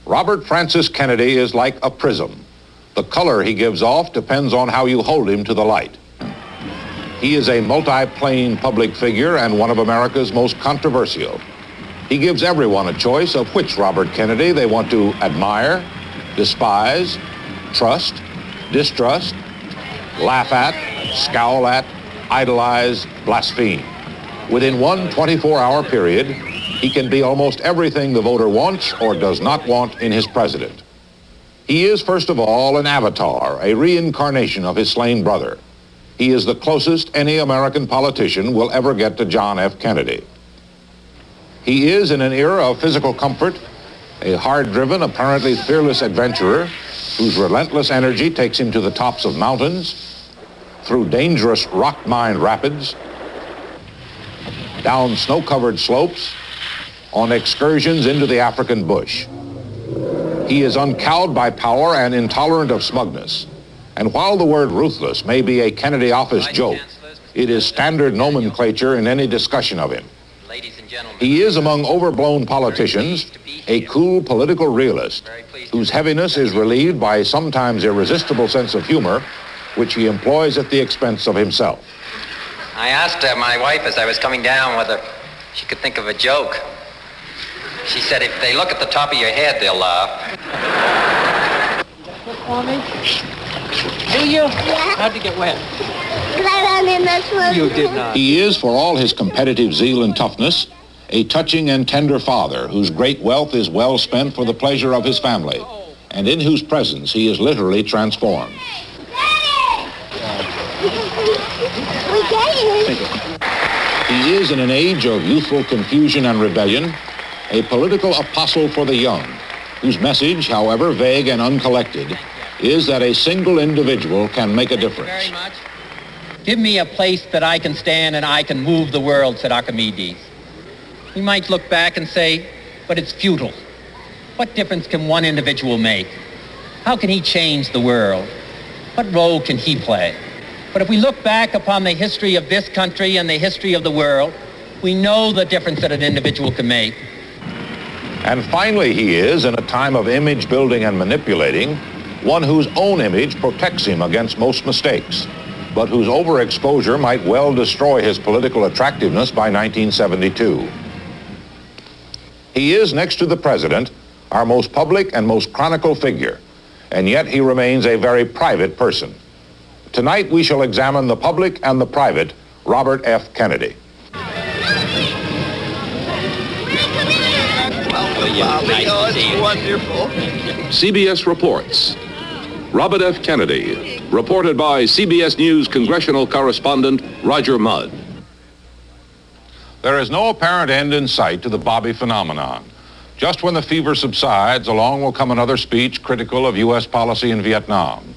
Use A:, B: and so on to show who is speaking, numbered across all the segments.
A: Robert Francis Kennedy is like a prism. The color he gives off depends on how you hold him to the light. He is a multi-plane public figure and one of America's most controversial. He gives everyone a choice of which Robert Kennedy they want to admire, despise, trust, distrust, laugh at, scowl at, idolize, blaspheme. Within one 24-hour period, he can be almost everything the voter wants or does not want in his president. He is, first of all, an avatar, a reincarnation of his slain brother. He is the closest any American politician will ever get to John F. Kennedy. He is, in an era of physical comfort, a hard-driven, apparently fearless adventurer whose relentless energy takes him to the tops of mountains, through dangerous rock-mined rapids, down snow-covered slopes, on excursions into the African bush. He is uncowed by power and intolerant of smugness. And while the word ruthless may be a Kennedy office joke, it is standard nomenclature in any discussion of him. He is, among overblown politicians, a cool political realist whose heaviness is relieved by a sometimes irresistible sense of humor, which he employs at the expense of himself.
B: I asked my wife as I was coming down whether she could think of a joke. She said, if they look at the top of your head, they'll laugh.
C: For me? Do you?
D: Yeah.
C: How'd you get wet?
D: Because I ran in the swim.
C: You did not.
A: He is, for all his competitive zeal and toughness, a touching and tender father whose great wealth is well spent for the pleasure of his family, and in whose presence he is literally transformed.
D: We get it.
A: He is, in an age of youthful confusion and rebellion, a political apostle for the young, whose message, however vague and uncollected, is that a single individual can make a difference.
C: Very much. Give me a place that I can stand and I can move the world, said Archimedes. We might look back and say, but it's futile. What difference can one individual make? How can he change the world? What role can he play? But if we look back upon the history of this country and the history of the world, we know the difference that an individual can make.
A: And finally, he is, in a time of image building and manipulating, one whose own image protects him against most mistakes, but whose overexposure might well destroy his political attractiveness by 1972. He is, next to the president, our most public and most chronicle figure, and yet he remains a very private person. Tonight we shall examine the public and the private Robert F. Kennedy.
E: Bobby, oh, it's wonderful.
F: CBS reports. Robert F. Kennedy, reported by CBS News congressional correspondent Roger Mudd.
A: There is no apparent end in sight to the Bobby phenomenon. Just when the fever subsides, along will come another speech critical of U.S. policy in Vietnam,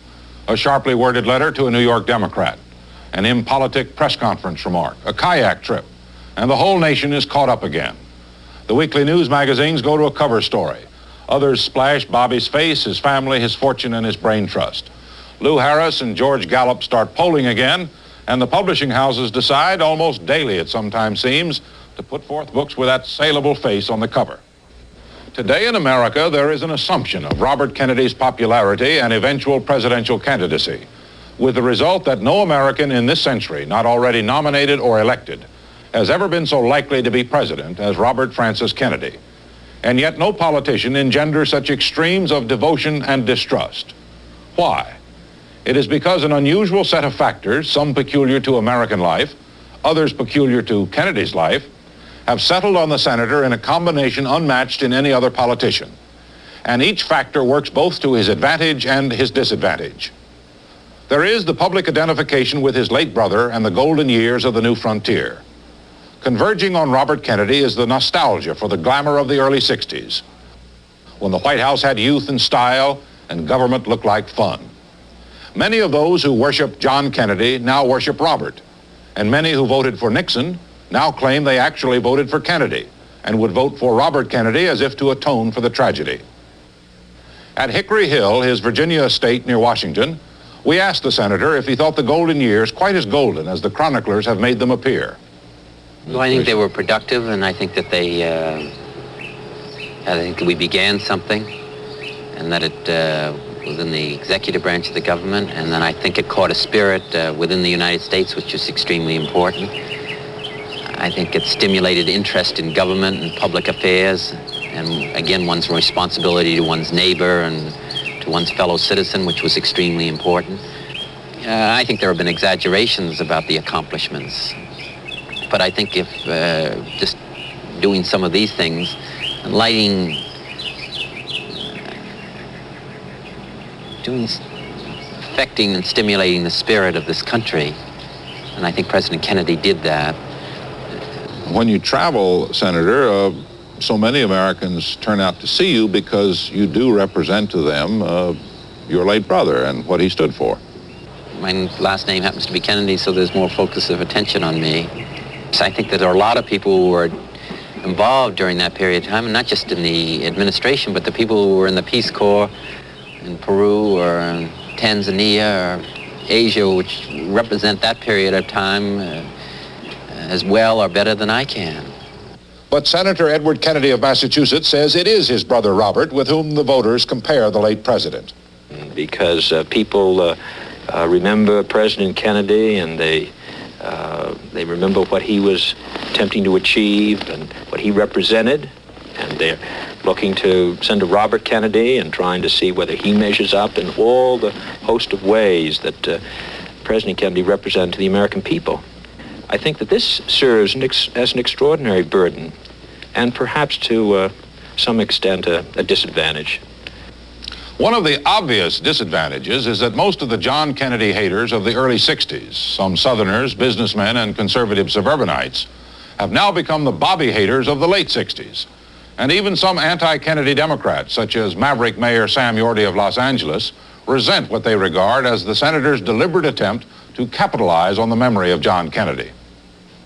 A: a sharply worded letter to a New York Democrat, an impolitic press conference remark, a kayak trip, and the whole nation is caught up again. The weekly news magazines go to a cover story. Others splash Bobby's face, his family, his fortune, and his brain trust. Lou Harris and George Gallup start polling again, and the publishing houses decide, almost daily it sometimes seems, to put forth books with that saleable face on the cover. Today in America, there is an assumption of Robert Kennedy's popularity and eventual presidential candidacy, with the result that no American in this century, not already nominated or elected, has ever been so likely to be president as Robert Francis Kennedy. And yet no politician engenders such extremes of devotion and distrust. Why? It is because an unusual set of factors, some peculiar to American life, others peculiar to Kennedy's life, have settled on the senator in a combination unmatched in any other politician. And each factor works both to his advantage and his disadvantage. There is the public identification with his late brother and the golden years of the new frontier. Converging on Robert Kennedy is the nostalgia for the glamour of the early 60s, when the White House had youth and style and government looked like fun. Many of those who worship John Kennedy now worship Robert, and many who voted for Nixon now claim they actually voted for Kennedy and would vote for Robert Kennedy as if to atone for the tragedy. At Hickory Hill, his Virginia estate near Washington, we asked the senator if he thought the golden years quite as golden as the chroniclers have made them appear.
G: Well, I think they were productive, and I think that we began something.
B: and that it was in the executive branch of the government, and then I think it caught a spirit within the United States, which is extremely important. I think it stimulated interest in government and public affairs, and again, one's responsibility to one's neighbor and to one's fellow citizen, which was extremely important. I think there have been exaggerations about the accomplishments, but I think if just doing some of these things, affecting and stimulating the spirit of this country, and I think President Kennedy did that.
A: When you travel, Senator, so many Americans turn out to see you because you do represent to them your late brother and what he stood for.
B: My last name happens to be Kennedy, so there's more focus of attention on me. So I think that there are a lot of people who were involved during that period of time, and not just in the administration, but the people who were in the Peace Corps in Peru or in Tanzania or Asia, which represent that period of time as well or better than I can.
A: But Senator Edward Kennedy of Massachusetts says it is his brother Robert with whom the voters compare the late president.
E: Because people remember President Kennedy, and they remember what he was attempting to achieve and what he represented, and they're looking to Senator Robert Kennedy and trying to see whether he measures up in all the host of ways that President Kennedy represented to the American people. I think that this serves as an extraordinary burden, and perhaps to some extent a disadvantage.
A: One of the obvious disadvantages is that most of the John Kennedy haters of the early 60s, some Southerners, businessmen, and conservative suburbanites, have now become the Bobby haters of the late 60s. And even some anti-Kennedy Democrats, such as Maverick Mayor Sam Yorty of Los Angeles, resent what they regard as the senator's deliberate attempt to capitalize on the memory of John Kennedy.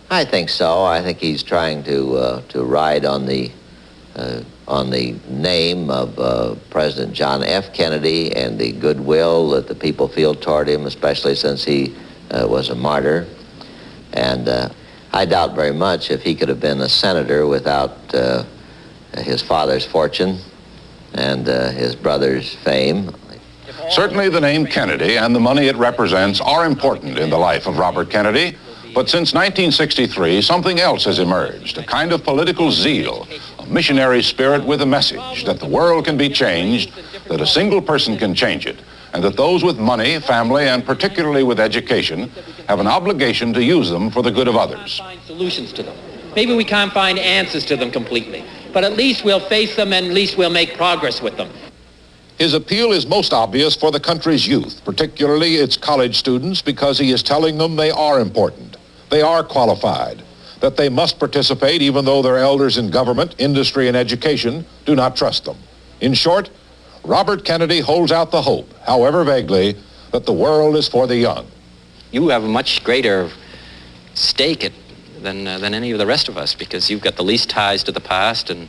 G: I think so. I think he's trying to ride on the name of President John F. Kennedy and the goodwill that the people feel toward him, especially since he was a martyr. And I doubt very much if he could have been a senator without his father's fortune and his brother's fame.
A: Certainly the name Kennedy and the money it represents are important in the life of Robert Kennedy. But since 1963, something else has emerged, a kind of political zeal, a missionary spirit with a message that the world can be changed, that a single person can change it, and that those with money, family, and particularly with education have an obligation to use them for the good of others.
C: Find solutions to them. Maybe we can't find answers to them completely, but at least we'll face them and at least we'll make progress with them.
A: His appeal is most obvious for the country's youth, particularly its college students, because he is telling them they are important. They are qualified, that they must participate even though their elders in government, industry, and education do not trust them. In short, Robert Kennedy holds out the hope, however vaguely, that the world is for the young.
B: You have a much greater stake than any of the rest of us, because you've got the least ties to the past and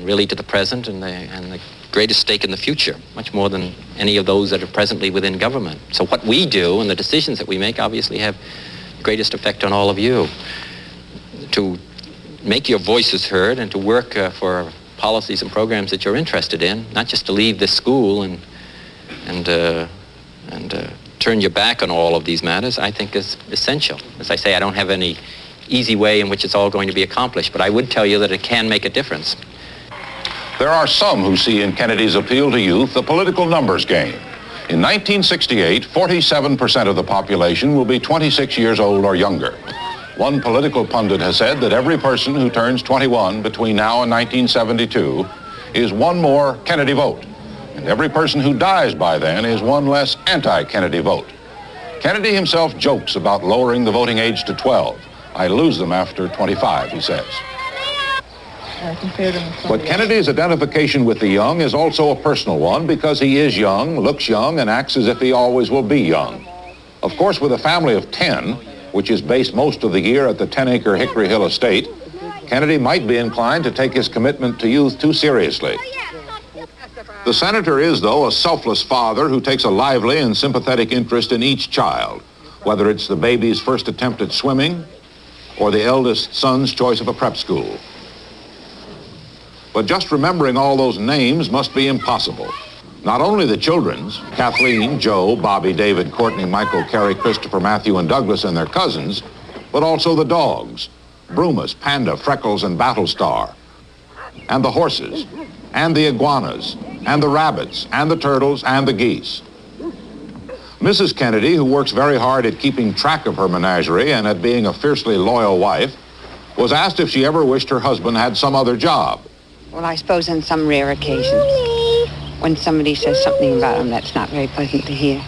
B: really to the present and the greatest stake in the future, much more than any of those that are presently within government. So what we do and the decisions that we make obviously have greatest effect on all of you. To make your voices heard and to work for policies and programs that you're interested in, not just to leave this school and turn your back on all of these matters, I think is essential. As I say, I don't have any easy way in which it's all going to be accomplished, but I would tell you that it can make a difference.
A: There are some who see in Kennedy's appeal to youth a political numbers game. In 1968, 47% of the population will be 26 years old or younger. One political pundit has said that every person who turns 21 between now and 1972 is one more Kennedy vote, and every person who dies by then is one less anti-Kennedy vote. Kennedy himself jokes about lowering the voting age to 12. I lose them after 25, he says. But Kennedy's identification with the young is also a personal one because he is young, looks young, and acts as if he always will be young. Of course, with a family of 10, which is based most of the year at the 10-acre Hickory Hill estate, Kennedy might be inclined to take his commitment to youth too seriously. The senator is, though, a selfless father who takes a lively and sympathetic interest in each child, whether it's the baby's first attempt at swimming or the eldest son's choice of a prep school. But just remembering all those names must be impossible. Not only the children's, Kathleen, Joe, Bobby, David, Courtney, Michael, Carrie, Christopher, Matthew, and Douglas and their cousins, but also the dogs, Brumus, Panda, Freckles, and Battlestar, and the horses, and the iguanas, and the rabbits, and the turtles, and the geese. Mrs. Kennedy, who works very hard at keeping track of her menagerie and at being a fiercely loyal wife, was asked if she ever wished her husband had some other job.
H: Well, I suppose on some rare occasions, when somebody says something about him that's not very pleasant to hear.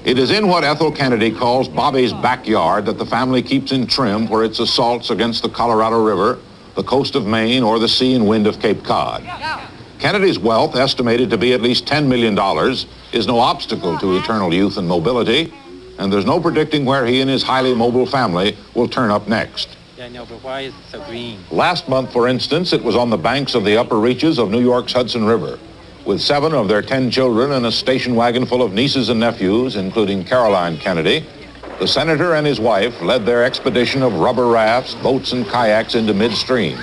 A: It is in what Ethel Kennedy calls Bobby's backyard that the family keeps in trim for its assaults against the Colorado River, the coast of Maine, or the sea and wind of Cape Cod. Kennedy's wealth, estimated to be at least $10 million, is no obstacle to eternal youth and mobility, and there's no predicting where he and his highly mobile family will turn up next.
C: Yeah, I know, but why is it so green?
A: Last month, for instance, it was on the banks of the upper reaches of New York's Hudson River, with 7 of their 10 children and a station wagon full of nieces and nephews, including Caroline Kennedy. The senator and his wife led their expedition of rubber rafts, boats, and kayaks into midstream,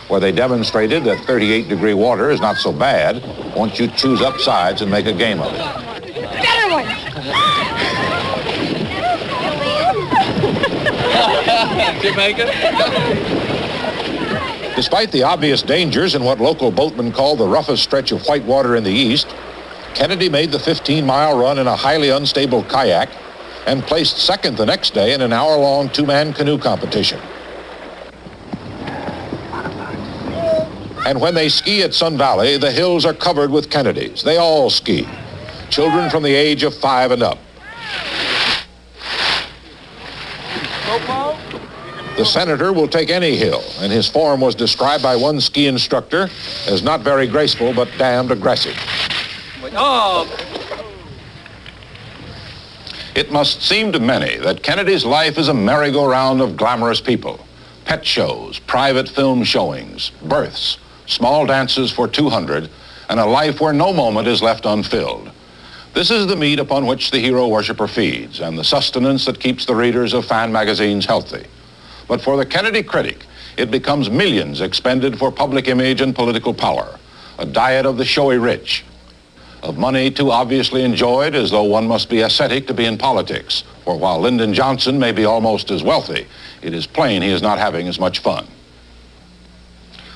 A: where they demonstrated that 38-degree water is not so bad once you choose up sides and make a game of it.
H: Better one!
C: Jamaica?
A: Despite the obvious dangers in what local boatmen call the roughest stretch of white water in the east, Kennedy made the 15-mile run in a highly unstable kayak and placed second the next day in an hour-long 2-man canoe competition. And when they ski at Sun Valley, the hills are covered with Kennedys. They all ski, children from the age of 5 and up. The senator will take any hill, and his form was described by one ski instructor as not very graceful, but damned aggressive.
C: Oh!
A: It must seem to many that Kennedy's life is a merry-go-round of glamorous people. Pet shows, private film showings, births, small dances for 200, and a life where no moment is left unfilled. This is the meat upon which the hero worshiper feeds, and the sustenance that keeps the readers of fan magazines healthy. But for the Kennedy critic, it becomes millions expended for public image and political power, a diet of the showy rich, of money too obviously enjoyed as though one must be ascetic to be in politics. For while Lyndon Johnson may be almost as wealthy, it is plain he is not having as much fun.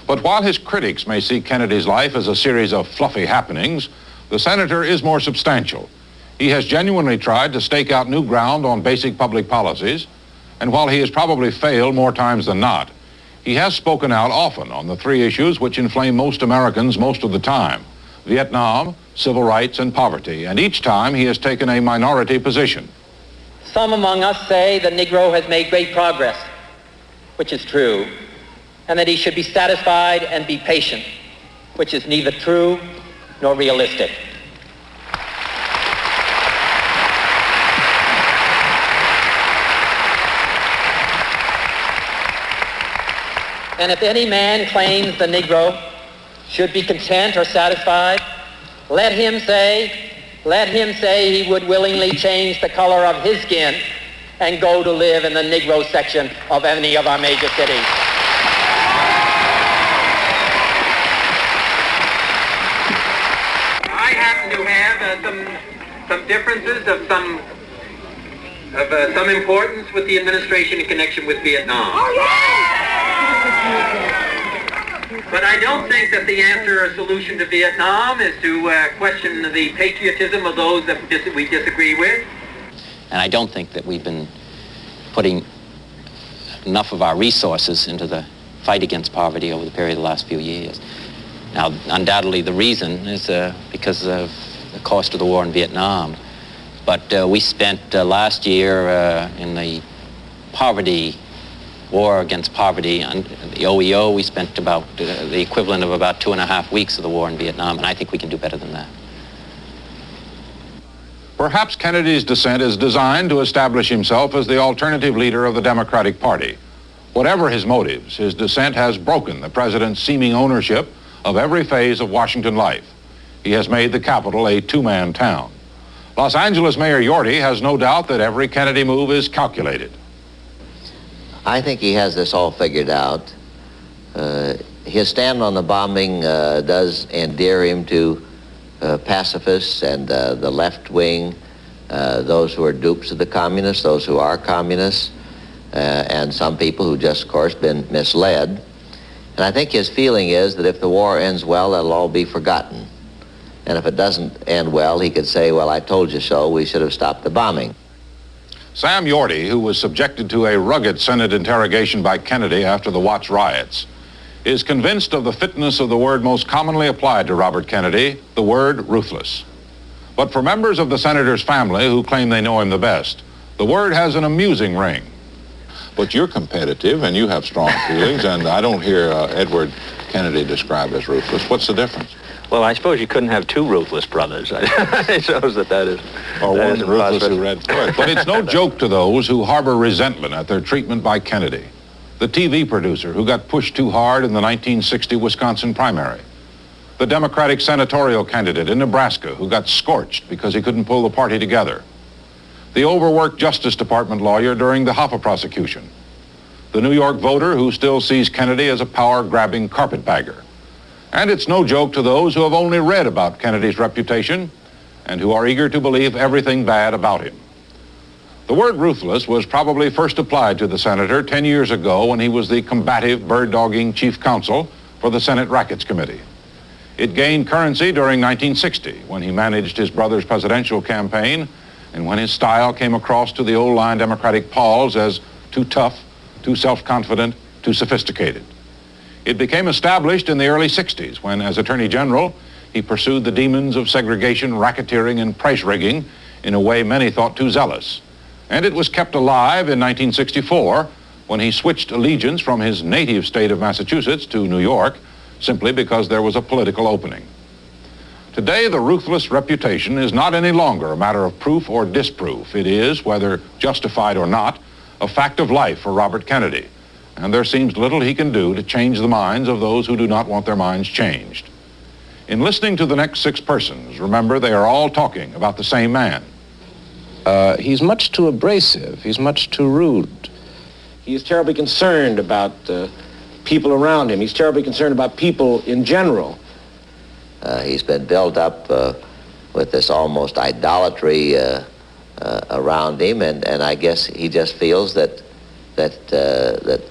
A: But while his critics may see Kennedy's life as a series of fluffy happenings, the senator is more substantial. He has genuinely tried to stake out new ground on basic public policies, and while he has probably failed more times than not, he has spoken out often on the 3 issues which inflame most Americans most of the time: Vietnam, civil rights, and poverty, and each time he has taken a minority position.
C: Some among us say the Negro has made great progress, which is true, and that he should be satisfied and be patient, which is neither true nor realistic. And if any man claims the Negro should be content or satisfied, let him say he would willingly change the color of his skin and go to live in the Negro section of any of our major cities. I happen to have some differences of some importance with the administration in connection with Vietnam. But I don't think that the answer or solution to Vietnam is to question the patriotism of those that we disagree with.
B: And I don't think that we've been putting enough of our resources into the fight against poverty over the period of the last few years. Now, undoubtedly, the reason is because of the cost of the war in Vietnam. But we spent last year in the war against poverty, on the OEO, we spent about the equivalent of about 2.5 weeks of the war in Vietnam, and I think we can do better than that.
A: Perhaps Kennedy's descent is designed to establish himself as the alternative leader of the Democratic Party. Whatever his motives, his descent has broken the president's seeming ownership of every phase of Washington life. He has made the capital a 2-man town. Los Angeles Mayor Yorty has no doubt that every Kennedy move is calculated.
G: I think he has this all figured out. His stand on the bombing does endear him to pacifists and the left wing, those who are dupes of the communists, those who are communists, and some people who just, of course, been misled. And I think his feeling is that if the war ends well, that'll all be forgotten. And if it doesn't end well, he could say, well, I told you so, we should have stopped the bombing.
A: Sam Yorty, who was subjected to a rugged Senate interrogation by Kennedy after the Watts riots, is convinced of the fitness of the word most commonly applied to Robert Kennedy, the word ruthless. But for members of the senator's family who claim they know him the best, the word has an amusing ring. But you're competitive and you have strong feelings, and I don't hear Edward Kennedy described as ruthless. What's the difference?
E: Well, I suppose you couldn't have two ruthless brothers. It shows that is...
A: Or one ruthless who read first. But it's no joke to those who harbor resentment at their treatment by Kennedy. The TV producer who got pushed too hard in the 1960 Wisconsin primary. The Democratic senatorial candidate in Nebraska who got scorched because he couldn't pull the party together. The overworked Justice Department lawyer during the Hoffa prosecution. The New York voter who still sees Kennedy as a power-grabbing carpetbagger. And it's no joke to those who have only read about Kennedy's reputation and who are eager to believe everything bad about him. The word ruthless was probably first applied to the senator 10 years ago when he was the combative, bird-dogging chief counsel for the Senate Rackets Committee. It gained currency during 1960 when he managed his brother's presidential campaign and when his style came across to the old-line Democratic Pauls as too tough, too self-confident, too sophisticated. It became established in the early 60s when, as Attorney General, he pursued the demons of segregation, racketeering, and price rigging in a way many thought too zealous. And it was kept alive in 1964 when he switched allegiance from his native state of Massachusetts to New York simply because there was a political opening. Today, the ruthless reputation is not any longer a matter of proof or disproof. It is, whether justified or not, a fact of life for Robert Kennedy. And there seems little he can do to change the minds of those who do not want their minds changed. In listening to the next six persons, remember they are all talking about the same man.
I: He's much too abrasive. He's much too rude. He's terribly concerned about people around him. He's terribly concerned about people in general.
G: He's been built up with this almost idolatry around him, and I guess he just feels that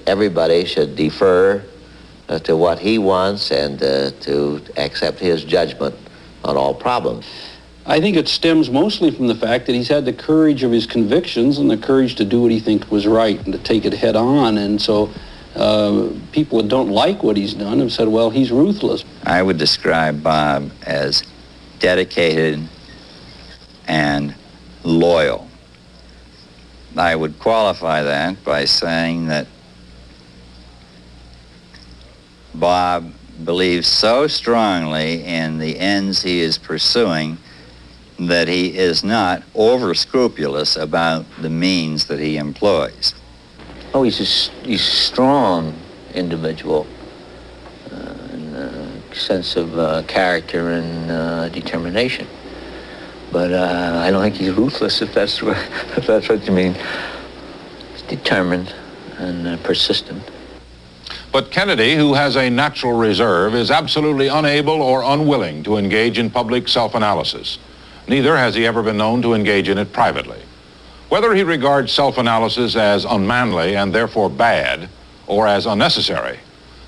G: everybody should defer to what he wants and to accept his judgment on all problems.
J: I think it stems mostly from the fact that he's had the courage of his convictions and the courage to do what he thinks was right and to take it head on. And so people that don't like what he's done have said, well, he's ruthless.
K: I would describe Bob as dedicated and loyal. I would qualify that by saying that Bob believes so strongly in the ends he is pursuing that he is not over-scrupulous about the means that he employs.
L: Oh, he's a strong individual in a sense of character and determination. But I don't think he's ruthless, if that's what you mean. He's determined and persistent.
A: But Kennedy, who has a natural reserve, is absolutely unable or unwilling to engage in public self-analysis. Neither has he ever been known to engage in it privately. Whether he regards self-analysis as unmanly and therefore bad, or as unnecessary,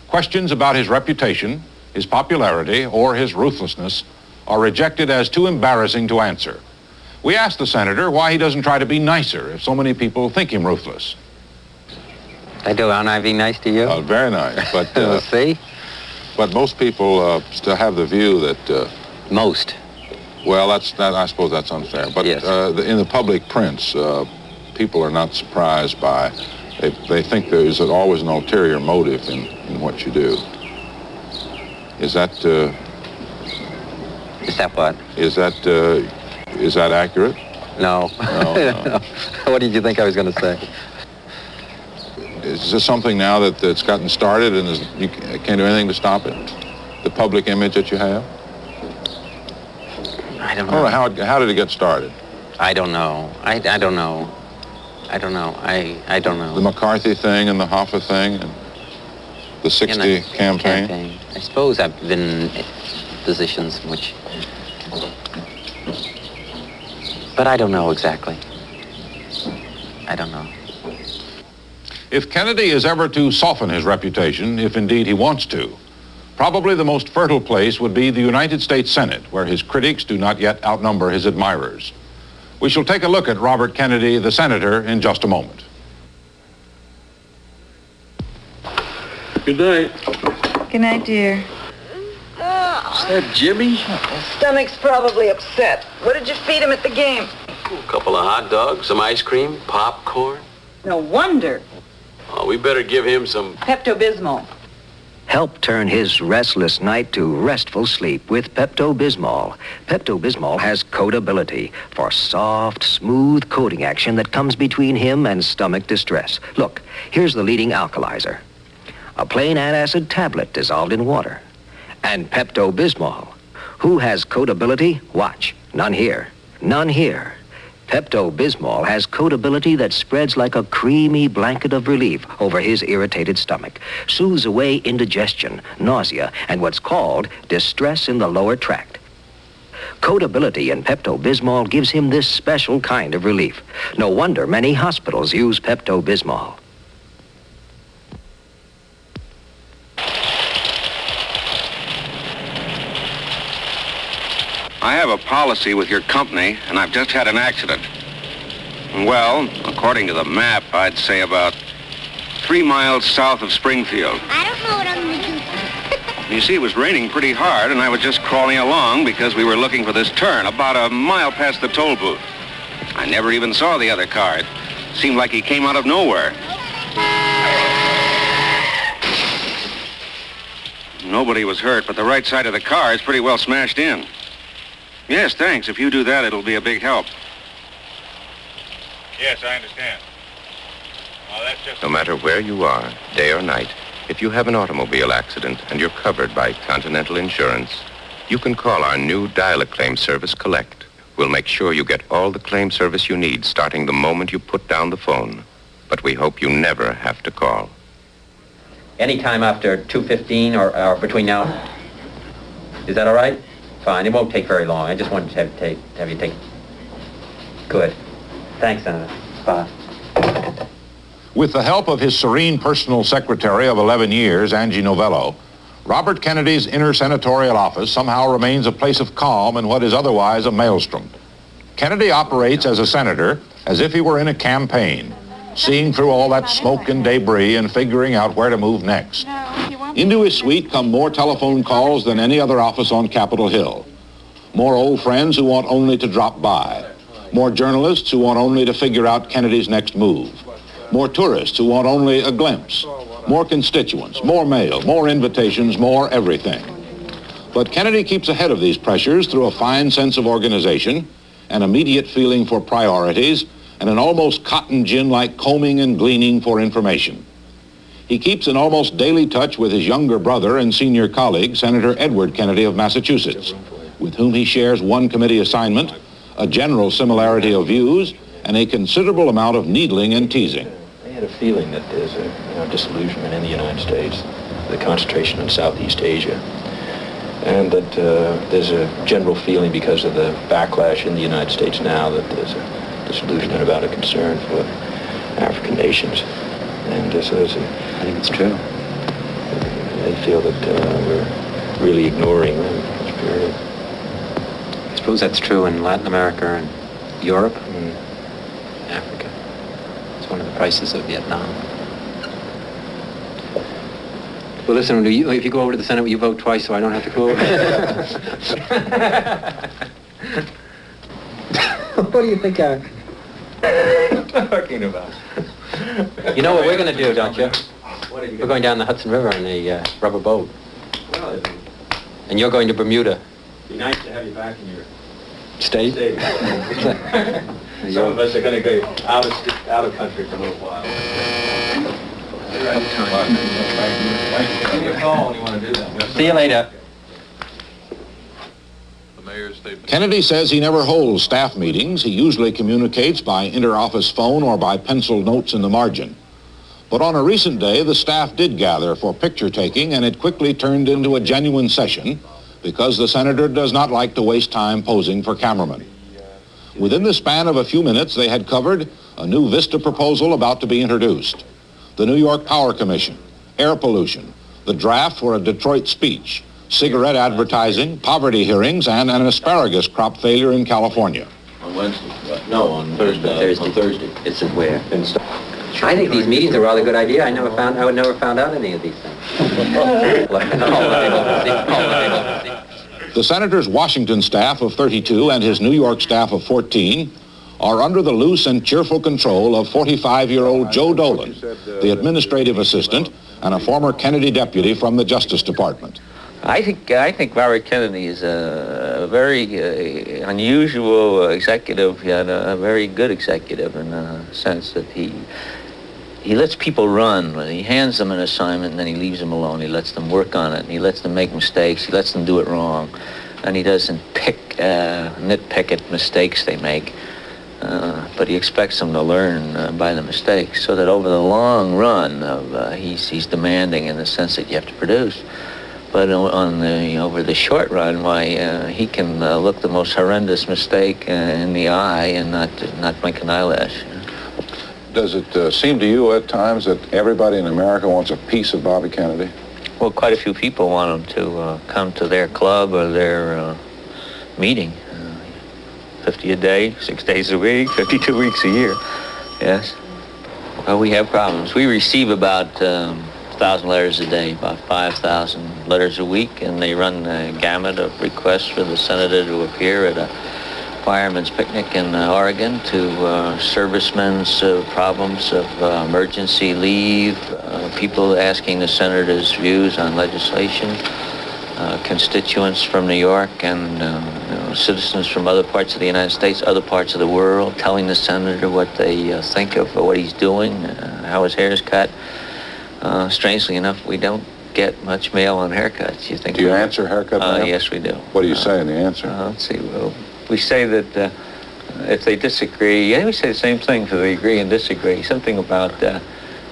A: questions about his reputation, his popularity, or his ruthlessness are rejected as too embarrassing to answer. We asked the senator why he doesn't try to be nicer if so many people think him ruthless.
B: I do, aren't I be nice to you?
A: Very nice, but...
B: See?
A: But most people still have the view that...
B: Most.
A: Well, I suppose that's unfair. But
B: yes.
A: In the public prints, people are not surprised by... They think there is always an ulterior motive in what you do. Is that...
B: Is that what?
A: Is that accurate?
B: No.
A: No.
B: What did you think I was going to say?
A: Is this something now that's gotten started and you can't do anything to stop it? The public image that you have?
B: I don't know.
A: How did it get started?
B: I don't know. I don't know. I don't know. I don't know.
A: The McCarthy thing and the Hoffa thing and the 60 campaign?
B: I suppose I've been in positions in which But I don't know exactly. I don't know.
A: If Kennedy is ever to soften his reputation, if indeed he wants to, probably the most fertile place would be the United States Senate, where his critics do not yet outnumber his admirers. We shall take a look at Robert Kennedy, the senator, in just a moment.
M: Good night.
N: Good night, dear.
M: Is that Jimmy?
N: Stomach's probably upset. What did you feed him at the game?
M: A couple of hot dogs, some ice cream, popcorn.
N: No wonder.
M: Oh, we better give him some
N: Pepto-Bismol.
O: Help turn his restless night to restful sleep with Pepto-Bismol. Pepto-Bismol has coatability for soft, smooth coating action that comes between him and stomach distress. Look, here's the leading alkalizer. A plain antacid tablet dissolved in water. And Pepto-Bismol. Who has coatability? Watch. None here. None here. Pepto-Bismol has coatability that spreads like a creamy blanket of relief over his irritated stomach, soothes away indigestion, nausea, and what's called distress in the lower tract. Coatability in Pepto-Bismol gives him this special kind of relief. No wonder many hospitals use Pepto-Bismol.
I: I have a policy with your company, and I've just had an accident. Well, according to the map, I'd say about 3 miles south of Springfield.
D: I don't know what I'm going to do.
I: You see, it was raining pretty hard, and I was just crawling along because we were looking for this turn about a mile past the toll booth. I never even saw the other car. It seemed like he came out of nowhere. Nobody was hurt, but the right side of the car is pretty well smashed in. Yes, thanks. If you do that, it'll be a big help.
A: Yes, I understand. Well, that's just...
P: No matter where you are, day or night, if you have an automobile accident and you're covered by Continental Insurance, you can call our new Dial-A-Claim service, Collect. We'll make sure you get all the claim service you need starting the moment you put down the phone. But we hope you never have to call.
B: Anytime after 2:15 or between now. Is that all right? Fine. It won't take very long. I just wanted to have you take... Good. Thanks, Senator. Bye.
A: With the help of his serene personal secretary of 11 years, Angie Novello, Robert Kennedy's inner senatorial office somehow remains a place of calm in what is otherwise a maelstrom. Kennedy operates as a senator as if he were in a campaign, seeing through all that smoke and debris and figuring out where to move next. Into his suite come more telephone calls than any other office on Capitol Hill. More old friends who want only to drop by. More journalists who want only to figure out Kennedy's next move. More tourists who want only a glimpse. More constituents, more mail, more invitations, more everything. But Kennedy keeps ahead of these pressures through a fine sense of organization, an immediate feeling for priorities, and an almost cotton gin-like combing and gleaning for information. He keeps in almost daily touch with his younger brother and senior colleague, Senator Edward Kennedy of Massachusetts, with whom he shares one committee assignment, a general similarity of views, and a considerable amount of needling and teasing.
E: I had a feeling that there's a disillusionment in the United States, the concentration in Southeast Asia, and that there's a general feeling because of the backlash in the United States now that there's a disillusionment about a concern for African nations. And so I think it's true. They feel that we're really ignoring this period.
B: I suppose that's true in Latin America and Europe and Africa. It's one of the prices of Vietnam. Well, listen, if you go over to the Senate, will you vote twice so I don't have to go over? What do you think I'm talking about? You know what we're going to do, don't you? We're going down the Hudson River in a rubber boat. And you're going to Bermuda.
E: It'd be nice to have you back in your
B: state.
E: Some of us are going to go out of country for a little while.
B: Give me a call when you want to do that. See you later.
A: Kennedy says he never holds staff meetings. He usually communicates by inter-office phone or by penciled notes in the margin. But on a recent day, the staff did gather for picture taking, and it quickly turned into a genuine session because the senator does not like to waste time posing for cameramen. Within the span of a few minutes, they had covered a new VISTA proposal about to be introduced, the New York Power Commission, air pollution, the draft for a Detroit speech, cigarette advertising, poverty hearings, and an asparagus crop failure in California.
L: On Wednesday? No, on Thursday. On Thursday.
B: It's at where? I think these meetings are a rather good idea. I would never found out any of these things.
A: The senator's Washington staff of 32 and his New York staff of 14 are under the loose and cheerful control of 45-year-old Joe Dolan, the administrative assistant and a former Kennedy deputy from the Justice Department.
L: I think Robert Kennedy is a very unusual executive, yet a very good executive in the sense that he lets people run. He hands them an assignment and then he leaves them alone. He lets them work on it. And he lets them make mistakes. He lets them do it wrong. And he doesn't nitpick at mistakes they make. But he expects them to learn by the mistakes, so that over the long run, he's demanding in the sense that you have to produce. But over the short run, he can look the most horrendous mistake in the eye and not blink an eyelash.
A: Does it seem to you at times that everybody in America wants a piece of Bobby Kennedy?
L: Well, quite a few people want him to come to their club or their meeting. 50 a day, 6 days a week, 52 weeks a year. Yes. Well, we have problems. We receive about 1,000 letters a day, about 5,000 letters a week, and they run a gamut of requests for the senator to appear at a fireman's picnic in Oregon, to servicemen's problems of emergency leave, people asking the senator's views on legislation, constituents from New York and citizens from other parts of the United States, other parts of the world, telling the senator what they think of what he's doing, how his hair's cut. Strangely enough, we don't get much mail on haircuts. You think?
A: Do you answer haircut mail?
L: Yes, we do.
A: What do you say in the answer?
L: Let's see. Well, we say that if they disagree, we say the same thing if they agree and disagree. Something about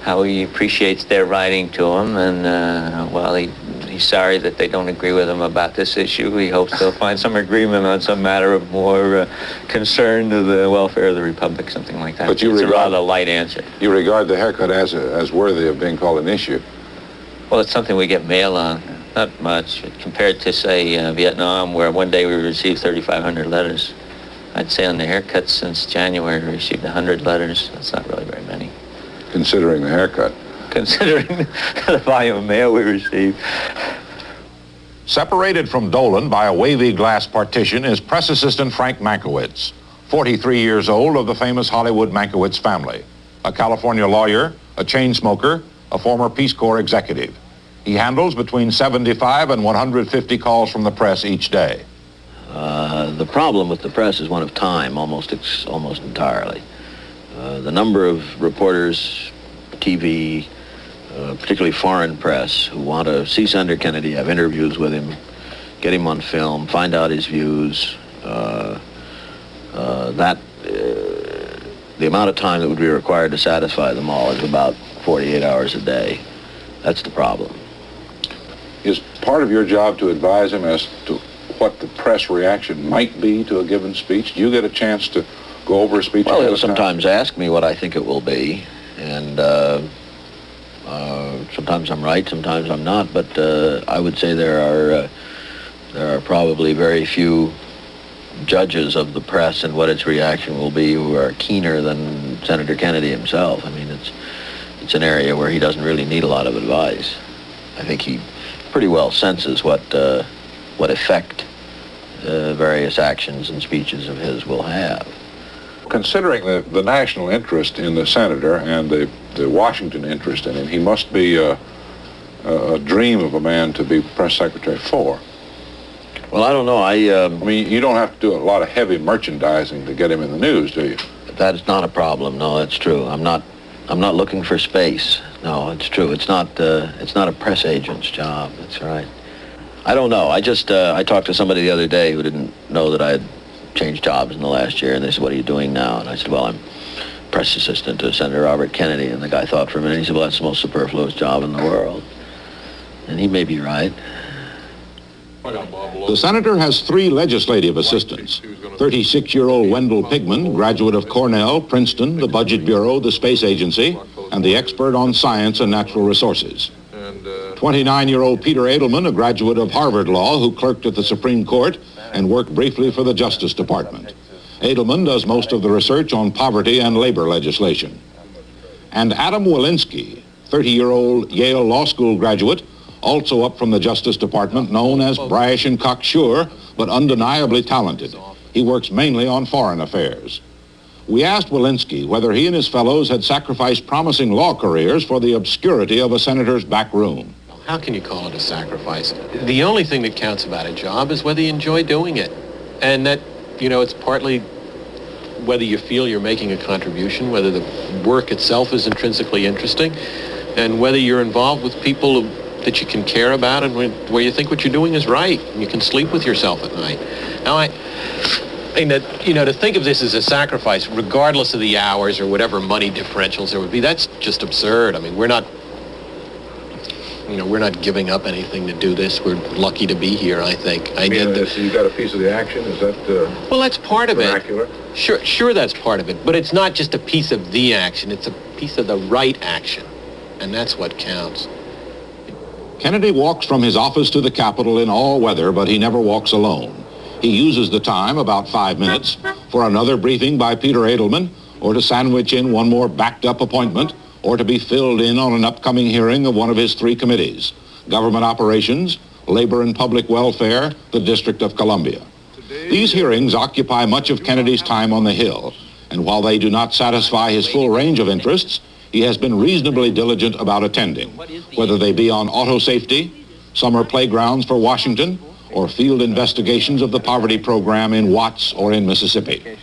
L: how he appreciates their writing to him, and while he's sorry that they don't agree with him about this issue, he hopes they'll find some agreement on some matter of more concern to the welfare of the Republic, something like that.
A: But it's
L: a rather light answer.
A: You regard the haircut as worthy of being called an issue?
L: Well, it's something we get mail on. Not much, compared to, say, Vietnam, where one day we received 3,500 letters. I'd say on the haircuts since January, we received 100 letters. That's not really very many.
A: Considering the haircut.
L: Considering the volume of mail we received.
A: Separated from Dolan by a wavy glass partition is press assistant Frank Mankiewicz, 43 years old, of the famous Hollywood Mankiewicz family, a California lawyer, a chain smoker, a former Peace Corps executive. He handles between 75 and 150 calls from the press each day.
Q: The problem with the press is one of time, almost entirely. The number of reporters, TV, particularly foreign press, who want to see Senator Kennedy, have interviews with him, get him on film, find out his views, the amount of time that would be required to satisfy them all is about 48 hours a day. That's the problem.
A: Is part of your job to advise him as to what the press reaction might be to a given speech? Do you get a chance to go over a speech?
Q: Well, he'll sometimes ask me what I think it will be, and sometimes I'm right, sometimes I'm not, but I would say there are probably very few judges of the press and what its reaction will be who are keener than Senator Kennedy himself. I mean, it's an area where he doesn't really need a lot of advice. I think he pretty well senses what effect various actions and speeches of his will have.
A: Considering the national interest in the senator and the Washington interest in him, he must be a dream of a man to be press secretary for.
Q: Well, I don't know. I
A: mean, you don't have to do a lot of heavy merchandising to get him in the news, do you?
Q: That is not a problem. No, that's true. I'm not looking for space. No, it's true. It's not a press agent's job. That's right. I don't know. I talked to somebody the other day who didn't know that I had changed jobs in the last year, and they said, "What are you doing now?" And I said, "Well, I'm press assistant to Senator Robert Kennedy." And the guy thought for a minute. He said, "Well, that's the most superfluous job in the world." And he may be right.
A: The senator has 3 legislative assistants. 36-year-old Wendell Pigman, graduate of Cornell, Princeton, the Budget Bureau, the Space Agency, and the expert on science and natural resources. 29-year-old Peter Edelman, a graduate of Harvard Law, who clerked at the Supreme Court and worked briefly for the Justice Department. Edelman does most of the research on poverty and labor legislation. And Adam Walensky, 30-year-old Yale Law School graduate, also up from the Justice Department, known as brash and cocksure, but undeniably talented. He works mainly on foreign affairs. We asked Walensky whether he and his fellows had sacrificed promising law careers for the obscurity of a senator's back room.
R: How can you call it a sacrifice? The only thing that counts about a job is whether you enjoy doing it. And that, you know, it's partly whether you feel you're making a contribution, whether the work itself is intrinsically interesting, and whether you're involved with people that you can care about and where you think what you're doing is right, and you can sleep with yourself at night. Now, I mean that, you know, to think of this as a sacrifice, regardless of the hours or whatever money differentials there would be, that's just absurd. I mean, we're not giving up anything to do this. We're lucky to be here, I think.
A: So you got a piece of the action? Is that
R: well, that's part of
A: vernacular?
R: It. Sure, that's part of it. But it's not just a piece of the action. It's a piece of the right action. And that's what counts.
A: Kennedy walks from his office to the Capitol in all weather, but he never walks alone. He uses the time, about 5 minutes, for another briefing by Peter Edelman, or to sandwich in one more backed-up appointment, or to be filled in on an upcoming hearing of one of his 3 committees: Government Operations, Labor and Public Welfare, the District of Columbia. These hearings occupy much of Kennedy's time on the Hill, and while they do not satisfy his full range of interests, he has been reasonably diligent about attending, whether they be on auto safety, summer playgrounds for Washington, or field investigations of the poverty program in Watts or in Mississippi.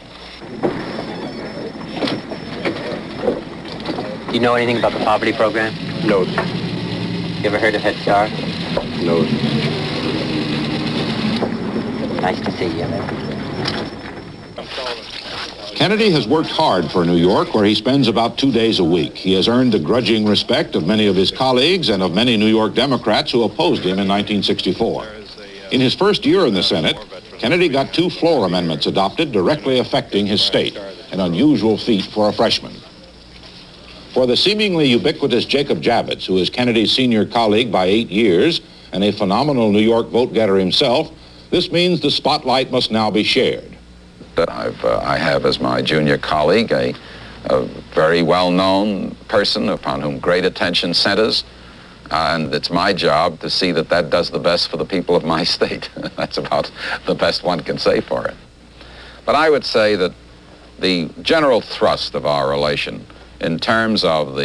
B: Do you know anything about the poverty program?
I: No.
B: You ever heard of Head Start?
I: No.
B: Nice to see you.
A: Kennedy has worked hard for New York, where he spends about 2 days a week. He has earned the grudging respect of many of his colleagues and of many New York Democrats who opposed him in 1964. In his first year in the Senate, Kennedy got 2 floor amendments adopted directly affecting his state, an unusual feat for a freshman. For the seemingly ubiquitous Jacob Javits, who is Kennedy's senior colleague by 8 years and a phenomenal New York vote-getter himself, this means the spotlight must now be shared.
S: I have as my junior colleague a very well-known person upon whom great attention centers, and it's my job to see that that does the best for the people of my state. That's about the best one can say for it. But I would say that the general thrust of our relation in terms of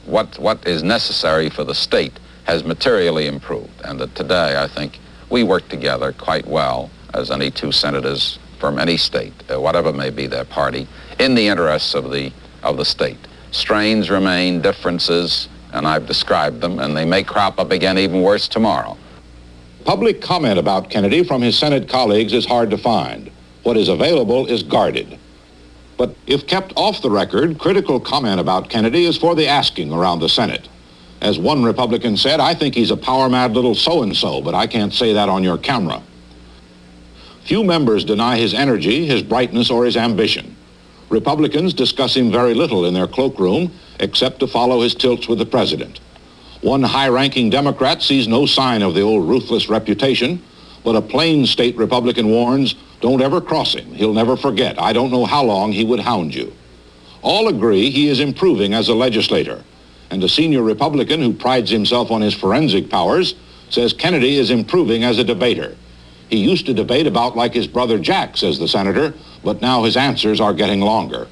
S: what is necessary for the state has materially improved, and that today I think we work together quite well as any 2 senators from any state, whatever may be their party, in the interests of the state. Strains remain, differences, and I've described them, and they may crop up again even worse tomorrow.
A: Public comment about Kennedy from his Senate colleagues is hard to find. What is available is guarded. But if kept off the record, critical comment about Kennedy is for the asking around the Senate. As one Republican said, I think he's a power-mad little so-and-so, but I can't say that on your camera. Few members deny his energy, his brightness, or his ambition. Republicans discuss him very little in their cloakroom, except to follow his tilts with the president. One high-ranking Democrat sees no sign of the old ruthless reputation, but a plain state Republican warns, don't ever cross him. He'll never forget. I don't know how long he would hound you. All agree he is improving as a legislator, and a senior Republican who prides himself on his forensic powers says Kennedy is improving as a debater. He used to debate about like his brother Jack, says the senator, but now his answers are getting longer.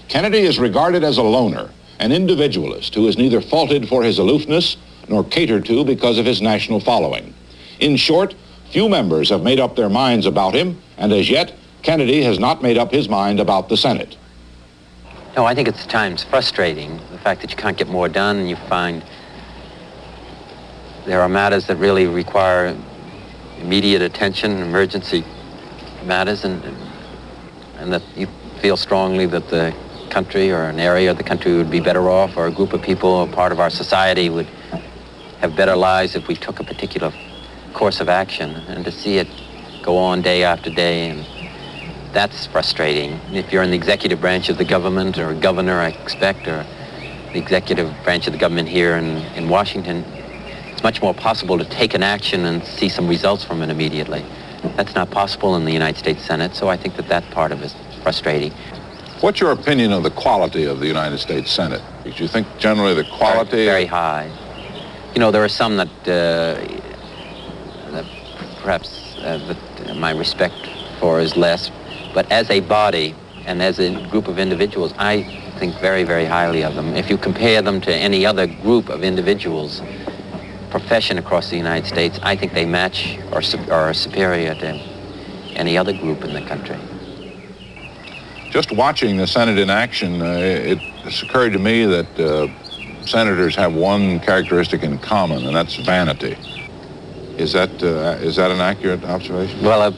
A: Kennedy is regarded as a loner, an individualist who is neither faulted for his aloofness nor catered to because of his national following. In short, few members have made up their minds about him, and as yet, Kennedy has not made up his mind about the Senate.
B: No, I think it's at times frustrating, the fact that you can't get more done, and you find there are matters that really require immediate attention, emergency matters, and that you feel strongly that the country or an area of the country would be better off, or a group of people or part of our society would have better lives if we took a particular course of action, and to see it go on day after day, and that's frustrating. If you're in the executive branch of the government, or a governor, I expect, or the executive branch of the government here in Washington, it's much more possible to take an action and see some results from it immediately. That's not possible in the United States Senate, so I think that that part of it is frustrating.
A: What's your opinion of the quality of the United States Senate? Do you think generally the quality...
B: Very high. You know, there are some that perhaps that my respect for is less, but as a body and as a group of individuals, I think very, very highly of them. If you compare them to any other group of individuals, profession across the United States, I think they match or are superior to any other group in the country.
A: Just watching the Senate in action, it's occurred to me that senators have one characteristic in common, and that's vanity. Is that an accurate observation?
B: Well,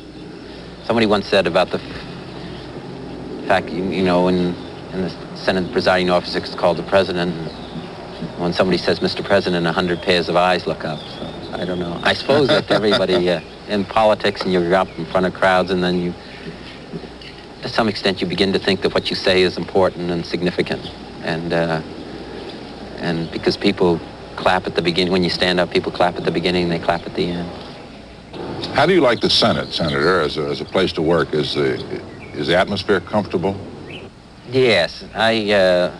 B: somebody once said about the fact, you know, in the Senate, the presiding officer is called the president. When somebody says, Mr. President, 100 pairs of eyes look up. So, I don't know. I suppose that everybody in politics, and you're up in front of crowds, and then you, to some extent, you begin to think that what you say is important and significant. And because people clap at the beginning, when you stand up, people clap at the beginning, they clap at the end.
A: How do you like the Senate, Senator, as a place to work? Is the atmosphere comfortable?
B: Yes, I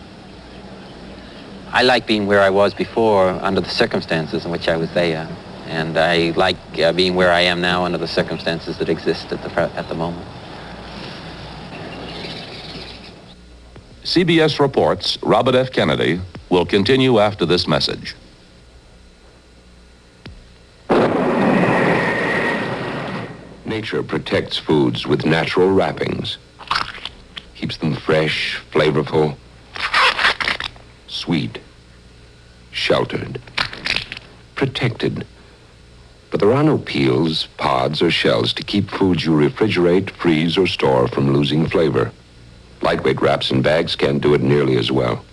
B: like being where I was before under the circumstances in which I was there, and I like being where I am now under the circumstances that exist at the moment.
F: CBS reports Robert F. Kennedy will continue after this message.
P: Nature protects foods with natural wrappings. Keeps them fresh, flavorful, sweet, sheltered, protected. But there are no peels, pods, or shells to keep foods you refrigerate, freeze, or store from losing flavor. Lightweight wraps and bags can't do it nearly as well.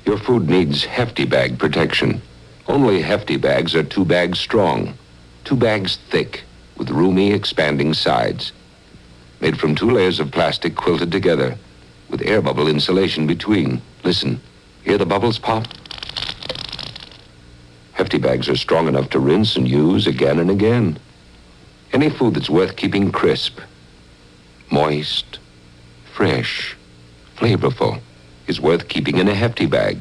P: Your food needs Hefty Bag protection. Only Hefty Bags are 2 bags strong, 2 bags thick, with roomy, expanding sides. Made from 2 layers of plastic quilted together, with air bubble insulation between. Listen, hear the bubbles pop? Hefty Bags are strong enough to rinse and use again and again. Any food that's worth keeping crisp, moist, fresh, flavorful, is worth keeping in a Hefty Bag.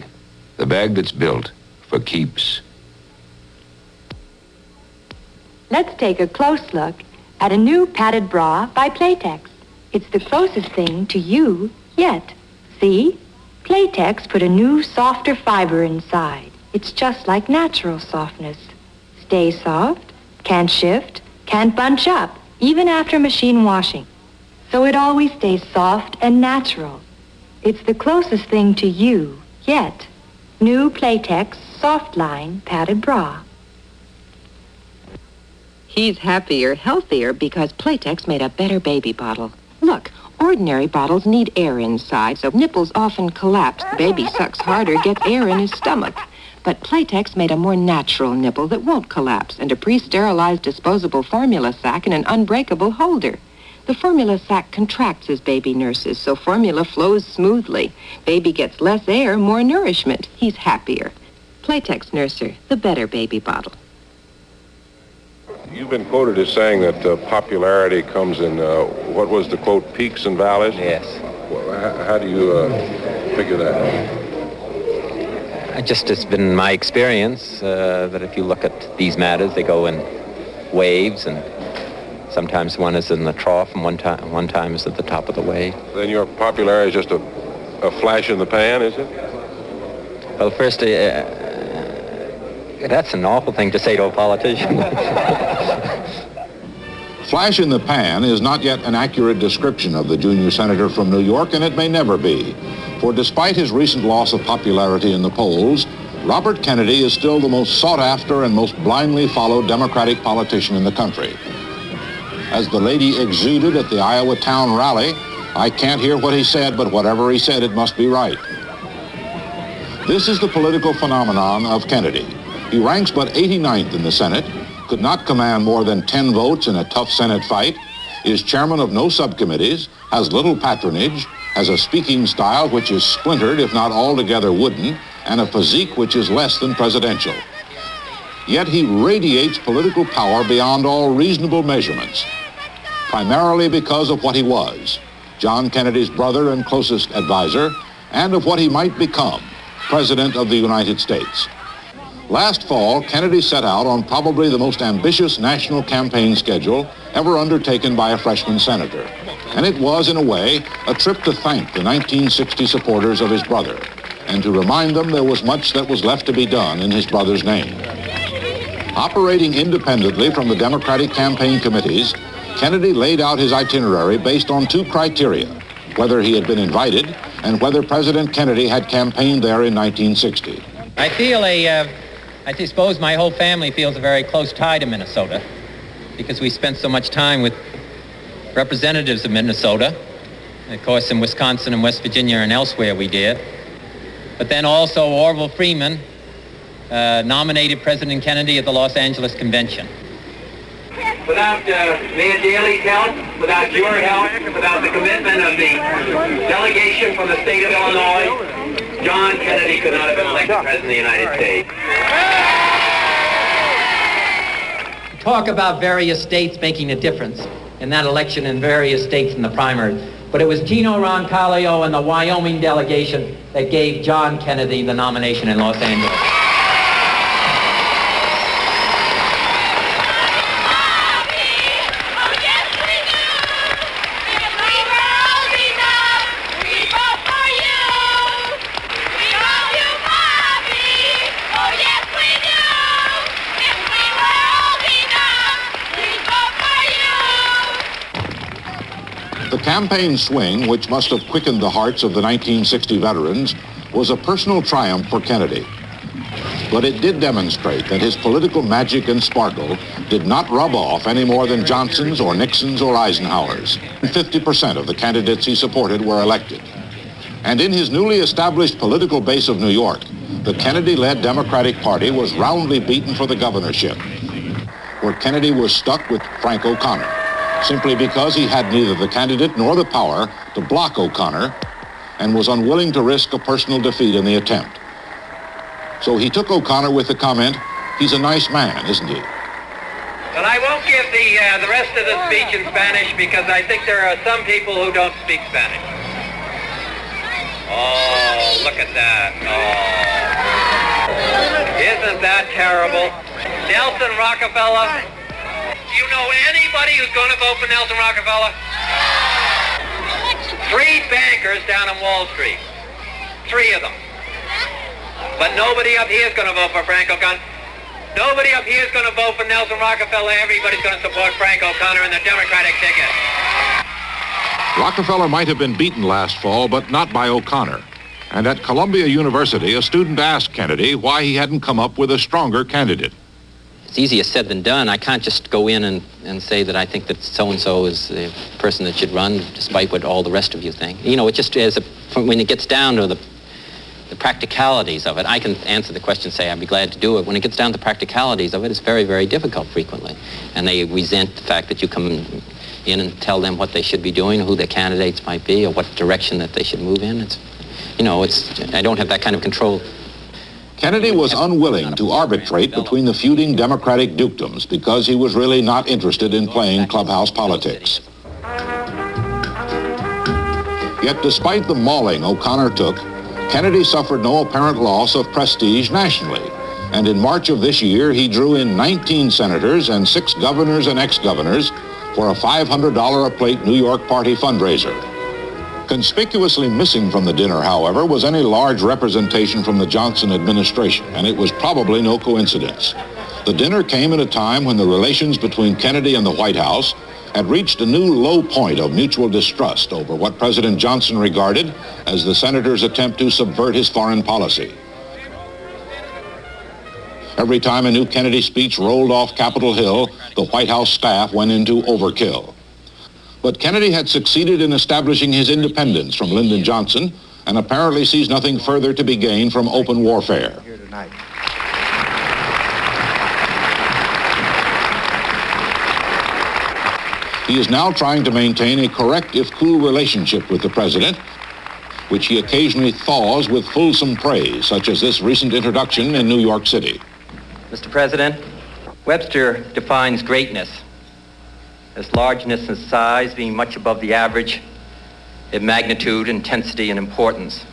P: The bag that's built for keeps.
T: Let's take a close look at a new padded bra by Playtex. It's the closest thing to you yet. See? Playtex put a new, softer fiber inside. It's just like natural softness. Stays soft, can't shift, can't bunch up, even after machine washing. So it always stays soft and natural. It's the closest thing to you yet. New Playtex Soft Line Padded Bra.
U: He's happier, healthier, because Playtex made a better baby bottle. Look, ordinary bottles need air inside, so nipples often collapse. The baby sucks harder, gets air in his stomach. But Playtex made a more natural nipple that won't collapse, and a pre-sterilized disposable formula sac in an unbreakable holder. The formula sac contracts as baby nurses, so formula flows smoothly. Baby gets less air, more nourishment. He's happier. Playtex Nurser, the better baby bottle.
A: You've been quoted as saying that popularity comes in, what was the quote, peaks and valleys?
B: Yes.
A: Well, how do you figure that out?
B: It's been my experience that if you look at these matters, they go in waves, and sometimes one is in the trough and one time is at the top of the wave.
A: Then your popularity is just a flash in the pan, is it?
B: Well, first, that's an awful thing to say to a politician.
A: Flash in the pan is not yet an accurate description of the junior senator from New York, and it may never be. For despite his recent loss of popularity in the polls, Robert Kennedy is still the most sought-after and most blindly followed Democratic politician in the country. As the lady exuded at the Iowa town rally, I can't hear what he said, but whatever he said, it must be right. This is the political phenomenon of Kennedy. He ranks but 89th in the Senate, could not command more than 10 votes in a tough Senate fight, is chairman of no subcommittees, has little patronage, has a speaking style which is splintered, if not altogether wooden, and a physique which is less than presidential. Yet he radiates political power beyond all reasonable measurements, primarily because of what he was, John Kennedy's brother and closest advisor, and of what he might become, President of the United States. Last fall, Kennedy set out on probably the most ambitious national campaign schedule ever undertaken by a freshman senator. And it was, in a way, a trip to thank the 1960 supporters of his brother, and to remind them there was much that was left to be done in his brother's name. Operating independently from the Democratic campaign committees, Kennedy laid out his itinerary based on two criteria: whether he had been invited and whether President Kennedy had campaigned there in 1960.
C: I feel I suppose my whole family feels a very close tie to Minnesota because we spent so much time with representatives of Minnesota. Of course, in Wisconsin and West Virginia and elsewhere we did. But then also Orville Freeman nominated President Kennedy at the Los Angeles Convention.
H: Without Mayor Daley's help, without your help, without the commitment of the delegation from the state of Illinois, John Kennedy could not have been elected President of the United States.
C: Talk about various states making a difference in that election in various states in the primary. But it was Tino Roncalio and the Wyoming delegation that gave John Kennedy the nomination in Los Angeles.
A: The campaign swing, which must have quickened the hearts of the 1960 veterans, was a personal triumph for Kennedy. But it did demonstrate that his political magic and sparkle did not rub off any more than Johnson's or Nixon's or Eisenhower's. 50% of the candidates he supported were elected. And in his newly established political base of New York, the Kennedy-led Democratic Party was roundly beaten for the governorship, where Kennedy was stuck with Frank O'Connor, simply because he had neither the candidate nor the power to block O'Connor and was unwilling to risk a personal defeat in the attempt. So he took O'Connor with the comment, "He's a nice man, isn't he?"
H: But I won't give the rest of the speech in Spanish because I think there are some people who don't speak Spanish. Oh, look at that. Oh. Isn't that terrible? Nelson Rockefeller. Do you know anybody who's going to vote for Nelson Rockefeller? 3 bankers down on Wall Street. 3 of them. But nobody up here is going to vote for Frank O'Connor. Nobody up here is going to vote for Nelson Rockefeller. Everybody's going to support Frank O'Connor in the Democratic ticket.
A: Rockefeller might have been beaten last fall, but not by O'Connor. And at Columbia University, a student asked Kennedy why he hadn't come up with a stronger candidate.
B: It's easier said than done. I can't just go in and say that I think that so-and-so is the person that should run, despite what all the rest of you think. You know, it just is, when it gets down to the practicalities of it, I can answer the question, say I'd be glad to do it. When it gets down to the practicalities of it, it's very, very difficult frequently. And they resent the fact that you come in and tell them what they should be doing, who their candidates might be, or what direction that they should move in. It's, you know, I don't have that kind of control.
A: Kennedy was unwilling to arbitrate between the feuding Democratic dukedoms because he was really not interested in playing clubhouse politics. Yet despite the mauling O'Connor took, Kennedy suffered no apparent loss of prestige nationally. And in March of this year, he drew in 19 senators and 6 governors and ex-governors for a $500 a plate New York party fundraiser. Conspicuously missing from the dinner, however, was any large representation from the Johnson administration, and it was probably no coincidence. The dinner came at a time when the relations between Kennedy and the White House had reached a new low point of mutual distrust over what President Johnson regarded as the senator's attempt to subvert his foreign policy. Every time a new Kennedy speech rolled off Capitol Hill, the White House staff went into overkill. But Kennedy had succeeded in establishing his independence from Lyndon Johnson and apparently sees nothing further to be gained from open warfare. He is now trying to maintain a correct, if cool, relationship with the president, which he occasionally thaws with fulsome praise, such as this recent introduction in New York City.
G: Mr. President, Webster defines greatness as largeness and size being much above the average in magnitude, intensity, and importance.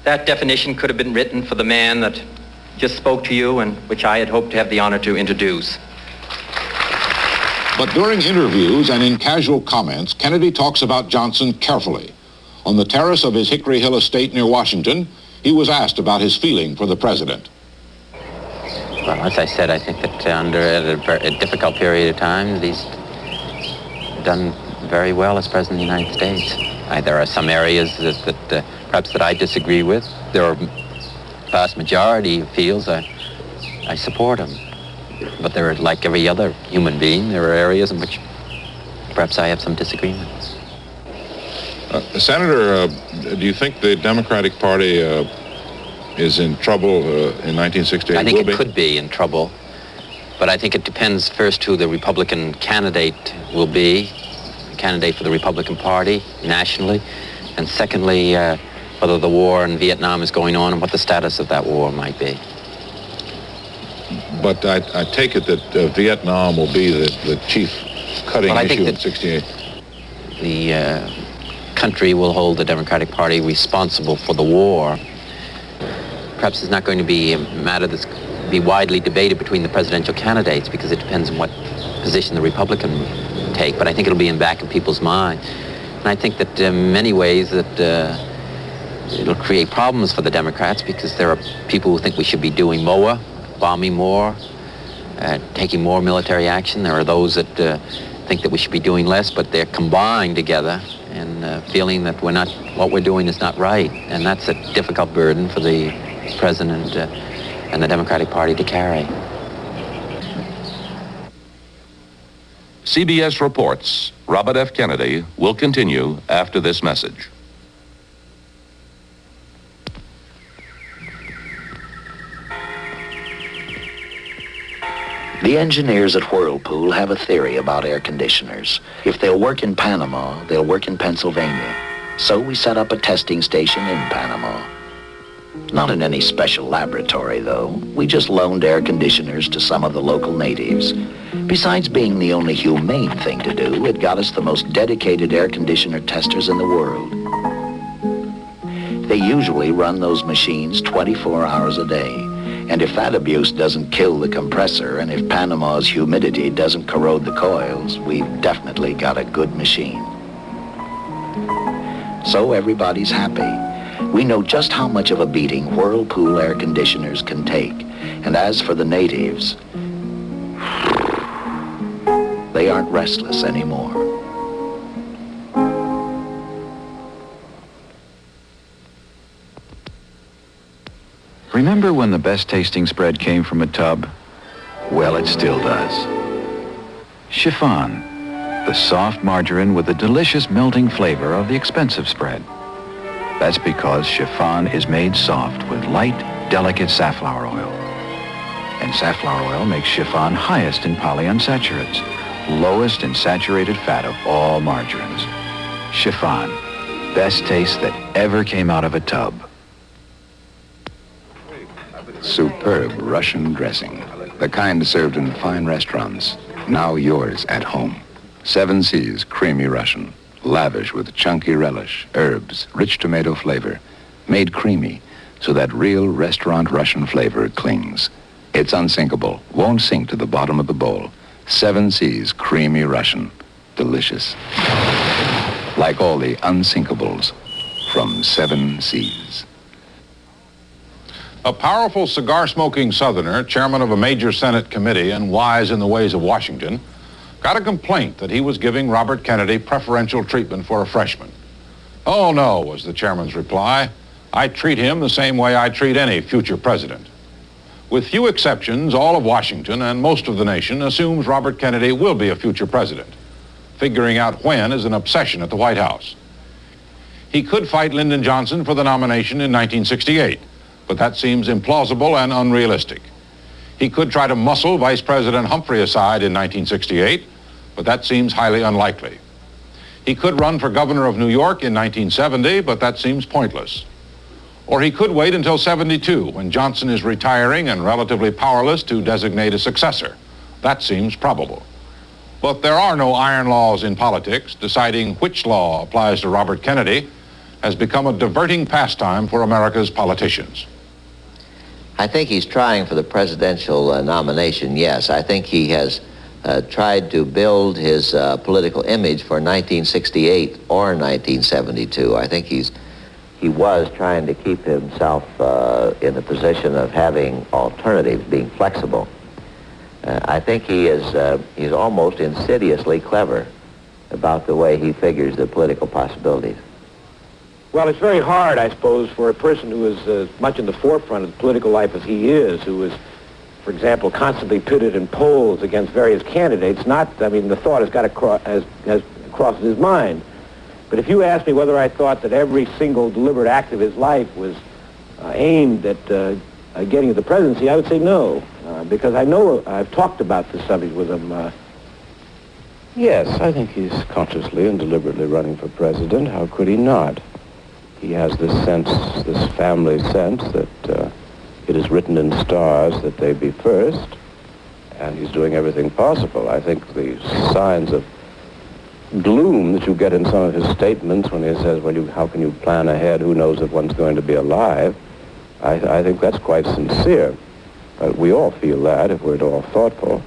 G: That definition could have been written for the man that just spoke to you and which I had hoped to have the honor to introduce.
A: But during interviews and in casual comments, Kennedy talks about Johnson carefully. On the terrace of his Hickory Hill estate near Washington, he was asked about his feeling for the president.
B: Well, as I said, I think that under a difficult period of time, he's done very well as President of the United States. There are some areas that perhaps that I disagree with. There are vast majority of fields I support him. But there are, like every other human being, there are areas in which perhaps I have some disagreements.
A: Senator, do you think the Democratic Party is in trouble in 1968?
B: I think it could be in trouble, but I think it depends first who the Republican candidate will be, the candidate for the Republican Party nationally, and secondly, whether the war in Vietnam is going on and what the status of that war might be.
A: But I take it that Vietnam will be the chief cutting issue in 68.
B: The country will hold the Democratic Party responsible for the war. Perhaps it's not going to be a matter that's be widely debated between the presidential candidates because it depends on what position the Republican take, but I think it'll be in back of people's mind. And I think that in many ways that it'll create problems for the Democrats because there are people who think we should be doing more, bombing more, taking more military action. There are those that think that we should be doing less, but they're combined together and feeling that what we're doing is not right. And that's a difficult burden for the president and the Democratic Party to carry.
F: CBS reports Robert F. Kennedy will continue after this message.
V: The engineers at Whirlpool have a theory about air conditioners. If they'll work in Panama, they'll work in Pennsylvania. So we set up a testing station in Panama. Not in any special laboratory, though. We just loaned air conditioners to some of the local natives. Besides being the only humane thing to do, it got us the most dedicated air conditioner testers in the world. They usually run those machines 24 hours a day. And if that abuse doesn't kill the compressor, and if Panama's humidity doesn't corrode the coils, we've definitely got a good machine. So everybody's happy. We know just how much of a beating Whirlpool air conditioners can take. And as for the natives, they aren't restless anymore.
W: Remember when the best tasting spread came from a tub? Well, it still does. Chiffon, the soft margarine with the delicious melting flavor of the expensive spread. That's because chiffon is made soft with light, delicate safflower oil. And safflower oil makes chiffon highest in polyunsaturates, lowest in saturated fat of all margarines. Chiffon, best taste that ever came out of a tub.
X: Superb Russian dressing, the kind served in fine restaurants, now yours at home. 7 Seas Creamy Russian, lavish with chunky relish, herbs, rich tomato flavor, made creamy so that real restaurant Russian flavor clings. It's unsinkable, won't sink to the bottom of the bowl. 7 Seas Creamy Russian, delicious. Like all the unsinkables from 7 Seas.
A: A powerful cigar-smoking Southerner, chairman of a major Senate committee and wise in the ways of Washington, got a complaint that he was giving Robert Kennedy preferential treatment for a freshman. "Oh, no," was the chairman's reply. "I treat him the same way I treat any future president." With few exceptions, all of Washington and most of the nation assumes Robert Kennedy will be a future president. Figuring out when is an obsession at the White House. He could fight Lyndon Johnson for the nomination in 1968. But that seems implausible and unrealistic. He could try to muscle Vice President Humphrey aside in 1968, but that seems highly unlikely. He could run for governor of New York in 1970, but that seems pointless. Or he could wait until 72, when Johnson is retiring and relatively powerless to designate a successor. That seems probable. But there are no iron laws in politics. Deciding which law applies to Robert Kennedy has become a diverting pastime for America's politicians.
L: I think he's trying for the presidential nomination, yes. I think he has tried to build his political image for 1968 or 1972. I think he was trying to keep himself in the position of having alternatives, being flexible. I think he's almost insidiously clever about the way he figures the political possibilities.
I: Well, it's very hard, I suppose, for a person who is as much in the forefront of the political life as he is, who is, for example, constantly pitted in polls against various candidates. The thought has crossed his mind. But if you ask me whether I thought that every single deliberate act of his life was aimed at getting to the presidency, I would say no, because I know I've talked about this subject with him.
J: Yes, I think he's consciously and deliberately running for president. How could he not? He has this sense, this family sense that it is written in stars that they be first, and he's doing everything possible. I think the signs of gloom that you get in some of his statements when he says, well, how can you plan ahead? Who knows if one's going to be alive? I think that's quite sincere. We all feel that if we're at all thoughtful.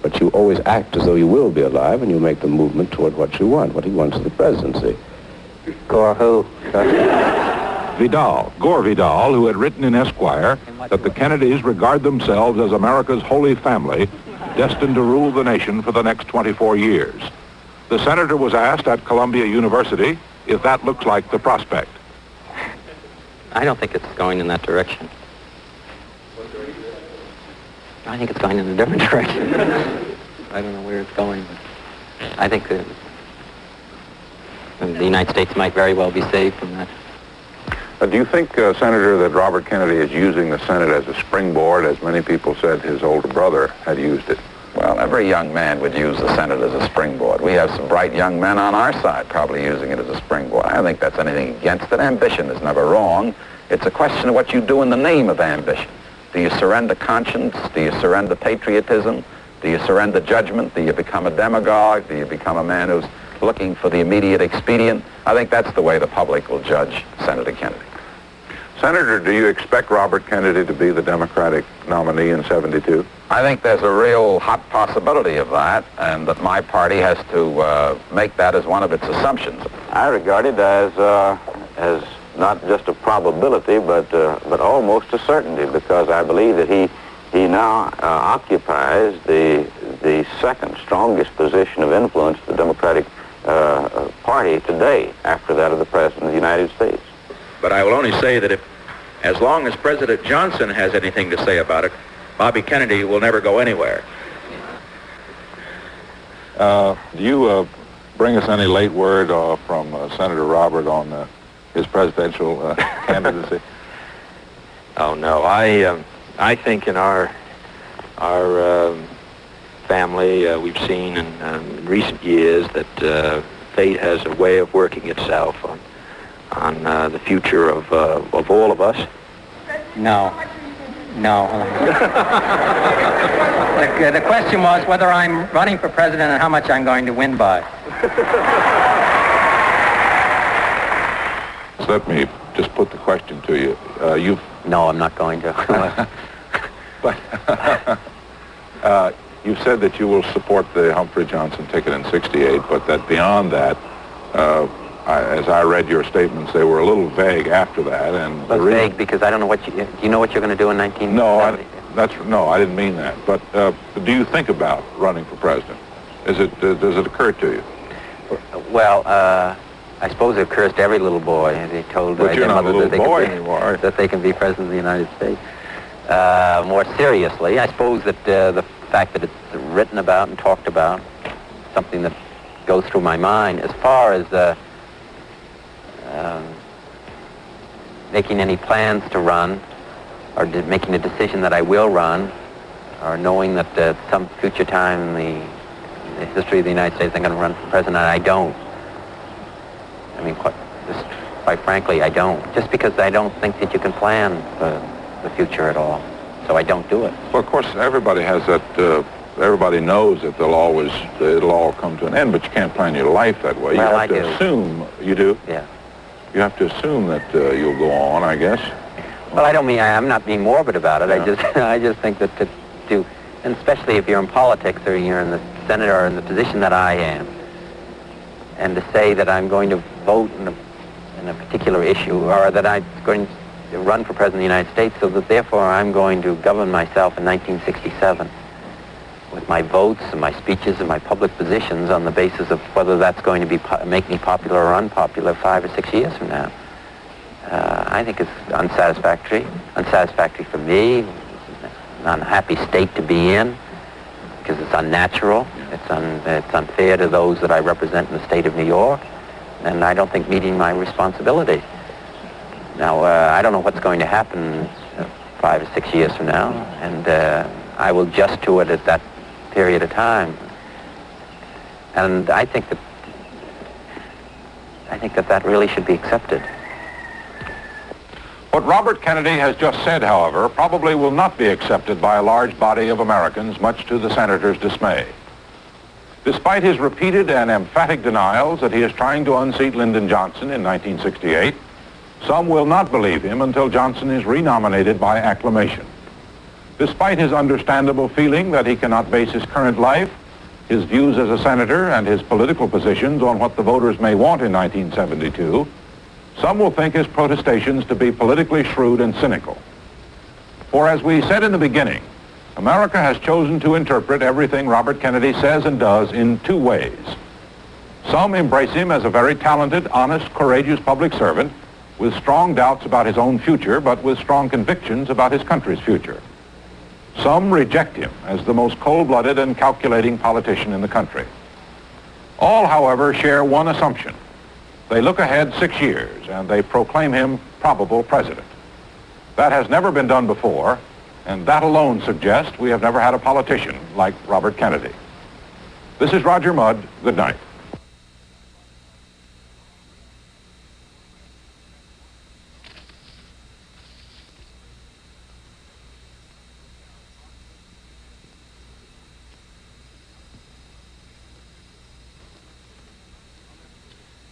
J: But you always act as though you will be alive, and you make the movement toward what you want. What he wants is the presidency.
L: Gore who?
A: Gore Vidal, who had written in Esquire that the Kennedys regard themselves as America's holy family, destined to rule the nation for the next 24 years. The senator was asked at Columbia University if that looks like the prospect.
B: I don't think it's going in that direction. I think it's going in a different direction. I don't know where it's going, but I think that the United States might very well be saved from that.
A: Do you think, Senator, that Robert Kennedy is using the Senate as a springboard, as many people said his older brother had used it?
S: Well, every young man would use the Senate as a springboard. We have some bright young men on our side probably using it as a springboard. I don't think that's anything against it. Ambition is never wrong. It's a question of what you do in the name of ambition. Do you surrender conscience? Do you surrender patriotism? Do you surrender judgment? Do you become a demagogue? Do you become a man who's looking for the immediate expedient? I think that's the way the public will judge Senator Kennedy.
A: Senator, do you expect Robert Kennedy to be the Democratic nominee in 72?
S: I think there's a real hot possibility of that, and that my party has to make that as one of its assumptions.
K: I regard it as not just a probability, but almost a certainty, because I believe that he now occupies the second strongest position of influence in the Democratic Party today, after that of the President of the United States.
E: But I will only say that as long as President Johnson has anything to say about it, Bobby Kennedy will never go anywhere.
A: Do you bring us any late word from Senator Robert on his presidential candidacy?
E: Oh no, I think in our family we've seen in recent years that fate has a way of working itself on the future of all of us.
C: No. The question was whether I'm running for president and how much I'm going to win by.
A: Let me just put the question to you.
B: No, I'm not going to.
A: But you said that you will support the Humphrey Johnson ticket in 68, but that beyond that, as I read your statements, they were a little vague after that. And
B: vague because I don't know what do you know what you're going to do in 1970?
A: No, I didn't mean that. But do you think about running for president? Does it occur to you?
B: Well, I suppose it occurs to every little boy. They told their mother that they can be president of the United States. More seriously, I suppose that the fact that it's written about and talked about, something that goes through my mind. As far as making any plans to run, or making a decision that I will run, or knowing that at some future time in the history of the United States I'm going to run for president. I don't. I mean, quite frankly, I don't. Just because I don't think that you can plan the future at all. So I don't do it.
A: Well, of course, everybody has that, everybody knows that it'll all come to an end, but you can't plan your life that way.
B: Well,
A: you have to assume, you do?
B: Yeah.
A: You have to assume that you'll go on, I guess.
B: Well, I don't mean, I'm not being morbid about it. Yeah. I just think that to, and especially if you're in politics or you're in the Senate or in the position that I am, and to say that I'm going to vote in a particular issue, or that I'm going to run for President of the United States, so that therefore I'm going to govern myself in 1967 with my votes and my speeches and my public positions on the basis of whether that's going to be make me popular or unpopular 5 or 6 years from now. I think it's unsatisfactory for me, an unhappy state to be in, because it's unnatural, it's unfair to those that I represent in the state of New York, and I don't think meeting my responsibility. Now, I don't know what's going to happen 5 or 6 years from now, and I will adjust to it at that period of time. And I think that really should be accepted.
A: What Robert Kennedy has just said, however, probably will not be accepted by a large body of Americans, much to the senator's dismay. Despite his repeated and emphatic denials that he is trying to unseat Lyndon Johnson in 1968, some will not believe him until Johnson is renominated by acclamation. Despite his understandable feeling that he cannot base his current life, his views as a senator, and his political positions on what the voters may want in 1972, some will think his protestations to be politically shrewd and cynical. For as we said in the beginning, America has chosen to interpret everything Robert Kennedy says and does in two ways. Some embrace him as a very talented, honest, courageous public servant with strong doubts about his own future, but with strong convictions about his country's future. Some reject him as the most cold-blooded and calculating politician in the country. All, however, share one assumption. They look ahead 6 years and they proclaim him probable president. That has never been done before, and that alone suggests we have never had a politician like Robert Kennedy. This is Roger Mudd. Good night.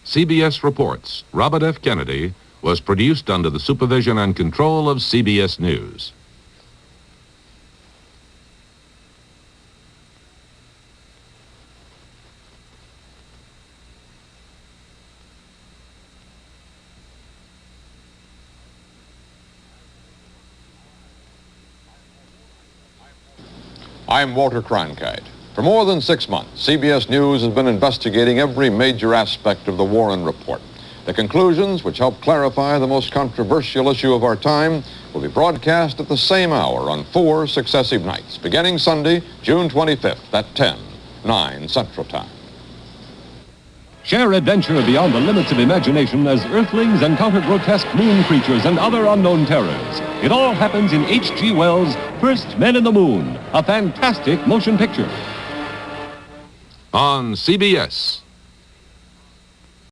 F: CBS Reports, Robert F. Kennedy, was produced under the supervision and control of CBS News.
D: I'm Walter Cronkite. For more than 6 months, CBS News has been investigating every major aspect of the Warren Report. The conclusions, which help clarify the most controversial issue of our time, will be broadcast at the same hour on 4 successive nights, beginning Sunday, June 25th at 9 Central Time.
M: Share adventure beyond the limits of imagination as Earthlings encounter grotesque moon creatures and other unknown terrors. It all happens in H.G. Wells' First Men in the Moon, a fantastic motion picture.
F: On CBS.